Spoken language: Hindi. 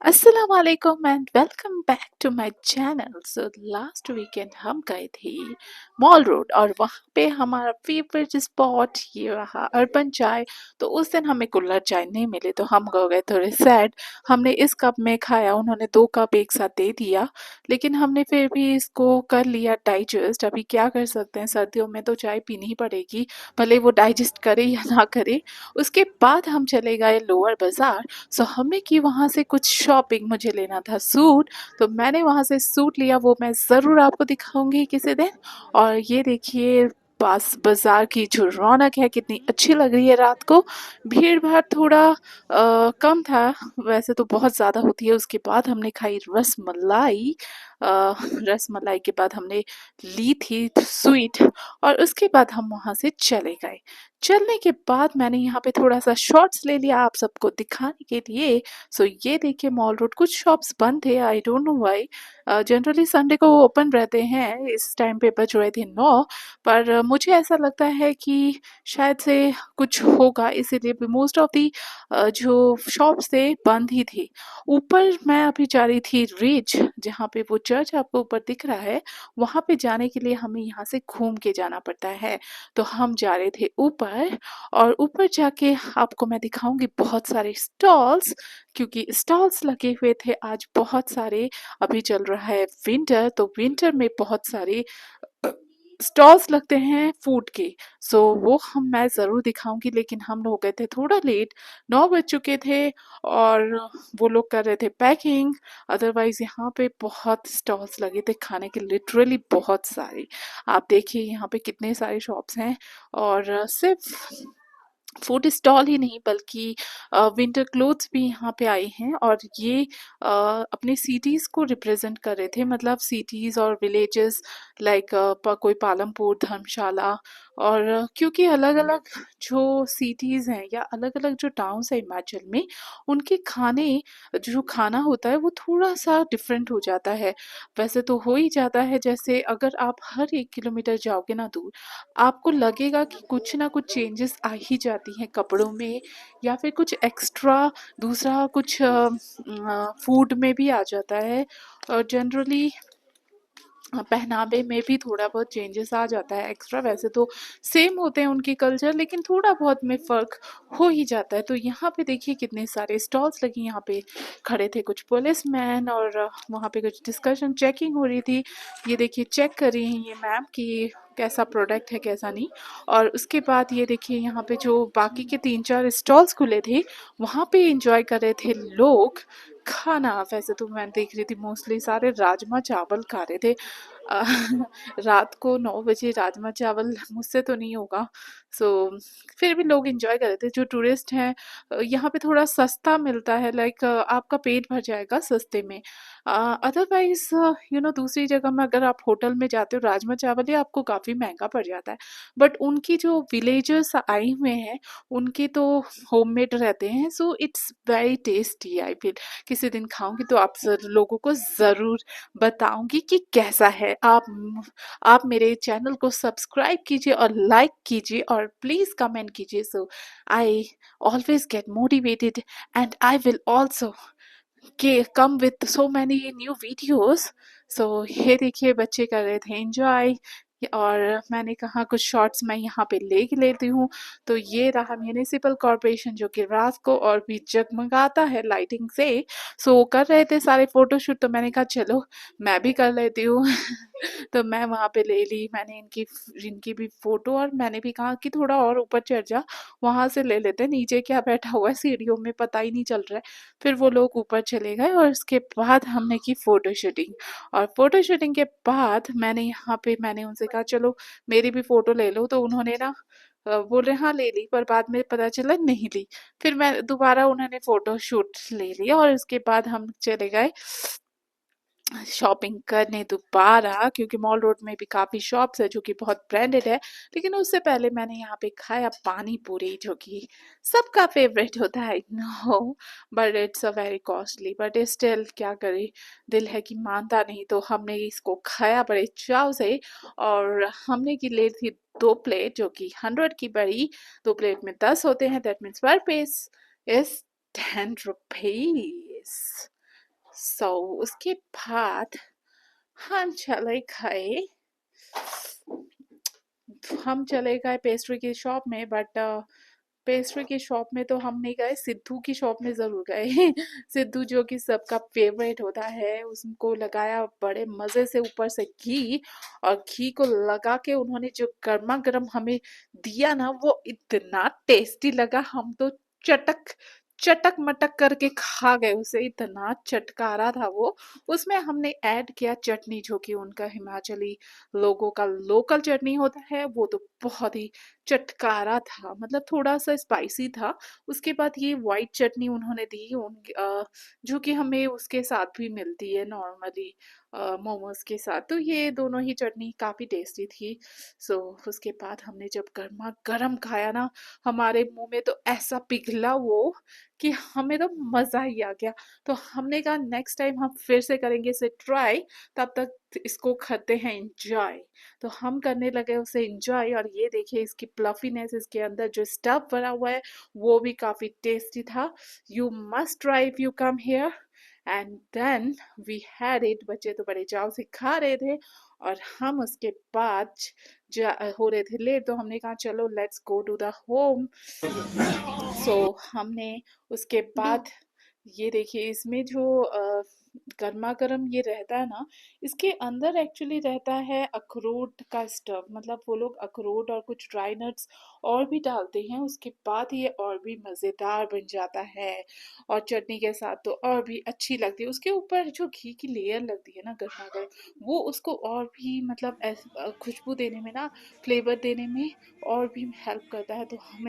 अस्सलाम वालेकुम and welcome back to my channel. So last weekend हम गए थे मॉल रोड और वहाँ पे हमारा फेवरेट स्पॉट ये रहा अर्बन चाय। तो उस दिन हमें कुल्हड़ चाय नहीं मिली तो हम हो गए थोड़े सैड। हमने इस कप में खाया, उन्होंने 2 कप एक साथ दे दिया, लेकिन हमने फिर भी इसको कर लिया डाइजेस्ट। अभी क्या कर सकते हैं, सर्दियों में तो चाय पीनी ही पड़ेगी, भले वो डाइजेस्ट करे या ना करे। उसके बाद हम चले गए लोअर बाजार। सो हमने की वहाँ से कुछ शॉपिंग, मुझे लेना था सूट, तो मैंने वहाँ से सूट लिया, वो मैं ज़रूर आपको दिखाऊंगी किसी दिन। और ये देखिए पास बाजार की जो रौनक है कितनी अच्छी लग रही है रात को। भीड़ भाड़ थोड़ा कम था, वैसे तो बहुत ज़्यादा होती है। उसके बाद हमने खाई रस मलाई। रस मलाई के बाद हमने ली थी स्वीट, और उसके बाद हम वहाँ से चले गए। चलने के बाद मैंने यहाँ पे थोड़ा सा शॉर्ट्स ले लिया आप सबको दिखाने के लिए। सो ये देखिए मॉल रोड कुछ शॉप्स बंद थे, I don't know why. Generally Sunday को ओपन रहते हैं, इस टाइम पे बज रहे थे 9। पर मुझे ऐसा लगता है कि शायद से कुछ होगा, इसीलिए भी मोस्ट ऑफ दी जो शॉप्स थे बंद ही थे। ऊपर मैं अभी जा रही थी रिच, जहाँ पे वो चर्च आपको ऊपर दिख रहा है, वहाँ पे जाने के लिए हमें यहाँ से घूम के जाना पड़ता है। तो हम जा रहे थे ऊपर, और ऊपर जाके आपको मैं दिखाऊंगी बहुत सारे स्टॉल्स, क्योंकि स्टॉल्स लगे हुए थे आज बहुत सारे। अभी चल रहा है विंटर, तो विंटर में बहुत सारे स्टॉल्स लगते हैं फूड के। सो वो हम मैं ज़रूर दिखाऊंगी, लेकिन हम लोग गए थे थोड़ा लेट, 9 बज चुके थे, और वो लोग कर रहे थे पैकिंग। अदरवाइज यहाँ पे बहुत स्टॉल्स लगे थे खाने के, लिटरली बहुत सारे। आप देखिए यहाँ पे कितने सारे शॉप्स हैं, और सिर्फ फूड स्टॉल ही नहीं बल्कि विंटर क्लोथ्स भी यहाँ पे आए हैं। और ये अपने सिटीज़ को रिप्रेजेंट कर रहे थे, मतलब सिटीज़ और विलेजेस लाइक कोई पालमपुर, धर्मशाला। और क्योंकि अलग अलग जो सिटीज़ हैं या अलग अलग जो टाउन्स हैं हिमाचल में, उनके खाने, जो खाना होता है वो थोड़ा सा डिफरेंट हो जाता है। वैसे तो हो ही जाता है, जैसे अगर आप हर 1 किलोमीटर जाओगे ना दूर, आपको लगेगा कि कुछ ना कुछ चेंजेस आ ही जाती हैं कपड़ों में, या फिर कुछ एक्स्ट्रा दूसरा कुछ फूड में भी आ जाता है। और जनरली पहनावे में भी थोड़ा बहुत चेंजेस आ जाता है एक्स्ट्रा। वैसे तो सेम होते हैं उनके कल्चर, लेकिन थोड़ा बहुत में फ़र्क हो ही जाता है। तो यहाँ पे देखिए कितने सारे स्टॉल्स लगी, यहाँ पे खड़े थे कुछ पुलिसमैन, और वहाँ पे कुछ डिस्कशन चेकिंग हो रही थी। ये देखिए चेक कर रही हैं ये मैम कि कैसा प्रोडक्ट है कैसा नहीं। और उसके बाद ये देखिए यहाँ पे जो बाकी के 3-4 स्टॉल्स खुले थे, वहाँ पे इंजॉय कर रहे थे लोग खाना। वैसे तो मैं देख रही थी मोस्टली सारे राजमा चावल खा रहे थे। अ, रात को 9 बजे राजमा चावल मुझसे तो नहीं होगा। सो फिर भी लोग एंजॉय कर रहे थे जो टूरिस्ट हैं। यहाँ पे थोड़ा सस्ता मिलता है, लाइक आपका पेट भर जाएगा सस्ते में। अदरवाइज दूसरी जगह में अगर आप होटल में जाते हो, राजमा चावल ही आपको काफ़ी महंगा पड़ जाता है। बट उनकी जो विलेजर्स आए हुए हैं, उनके तो होममेड रहते हैं, so it's very tasty. I feel किसी दिन खाऊंगी तो आप लोगों को ज़रूर बताऊंगी कि कैसा है। आप मेरे चैनल को सब्सक्राइब कीजिए और लाइक कीजिए, और प्लीज़ कमेंट कीजिए, so I always get motivated and I will also के come with so many new videos. So ये देखिए बच्चे कर रहे थे एंजॉय, और मैंने कहा कुछ शॉर्ट्स मैं यहाँ पे ले लेती हूँ। तो ये रहा म्यूनिसिपल कॉरपोरेशन, जो कि रात को और भी जगमगाता है लाइटिंग से। सो कर रहे थे सारे फोटोशूट, तो मैंने कहा चलो मैं भी कर लेती हूँ। तो मैं वहाँ पे ले ली, मैंने इनकी भी फोटो, और मैंने भी कहा कि थोड़ा और ऊपर चढ़ जा, वहाँ से ले लेते हैं, नीचे क्या बैठा हुआ है सीढ़ियों में पता ही नहीं चल रहा है। फिर वो लोग ऊपर चले गए, और उसके बाद हमने की फ़ोटो शूटिंग। और फ़ोटो शूटिंग के बाद मैंने उनसे कहा चलो मेरी भी फ़ोटो ले लो, तो उन्होंने ना बोल रहे हाँ ले ली, पर बाद में पता चला नहीं ली। फिर मैं दोबारा उन्होंने फ़ोटो शूट ले लिया, और उसके बाद हम चले गए शॉपिंग करने दोबारा, क्योंकि मॉल रोड में भी काफ़ी शॉप्स है जो कि बहुत ब्रांडेड है। लेकिन उससे पहले मैंने यहाँ पे खाया पानी पूरी, जो कि सबका फेवरेट होता है, no, but it's a very costly, but still क्या करें, दिल है कि मानता नहीं, तो हमने इसको खाया बड़े चाव से। और हमने की ले थी 2 प्लेट, जो कि 100 की बड़ी। 2 प्लेट में 10 होते हैं, दैट मीन्स पर पीस इज 10 रुपीज। सो उसके बाद हम चले गए पेस्ट्री की शॉप में, बट पेस्ट्री की शॉप में तो हम नहीं गए, सिद्धू की शॉप में ज़रूर गए। सिद्धू जो कि सबका फेवरेट होता है, उसको लगाया बड़े मज़े से ऊपर से घी, और घी को लगा के उन्होंने जो गर्मा गर्म हमें दिया ना, वो इतना टेस्टी लगा। हम तो चटक चटक मटक करके खा गए उसे, इतना चटकारा था वो। उसमें हमने ऐड किया चटनी, जो कि उनका हिमाचली लोगों का लोकल चटनी होता है, वो तो बहुत ही चटकारा था, मतलब थोड़ा सा स्पाइसी था। उसके बाद ये वाइट चटनी उन्होंने दी जो कि हमें उसके साथ भी मिलती है नॉर्मली मोमोज के साथ, तो ये दोनों ही चटनी काफ़ी टेस्टी थी। सो उसके बाद हमने जब गर्मा गर्म खाया ना, हमारे मुंह में तो ऐसा पिघला वो कि हमें तो मज़ा ही आ गया। तो हमने कहा नेक्स्ट टाइम हम फिर से करेंगे इसे ट्राई, तब तक इसको करते हैं इंजॉय। तो हम करने लगे उसे इंजॉय, और ये देखिए इसकी प्लफीनेस, इसके अंदर जो स्टफ भरा हुआ है वो भी काफ़ी टेस्टी था। You must try if you come here. And then we had it. बच्चे तो बड़े चाव से खा रहे थे, और हम उसके बाद हो रहे थे लेट, तो हमने कहा चलो let's go to the home. So हमने उसके बाद ये देखिए इसमें जो गर्मा गर्म ये रहता है ना, इसके अंदर एक्चुअली रहता है अखरोट का स्टफ, मतलब वो लोग अखरोट और कुछ ड्राई नट्स और भी डालते हैं, उसके बाद ये और भी मज़ेदार बन जाता है। और चटनी के साथ तो और भी अच्छी लगती है। उसके ऊपर जो घी की लेयर लगती है ना गर्मा गर्म, वो उसको और भी मतलब खुशबू देने में ना, फ्लेवर देने में और भी हेल्प करता है। तो हमें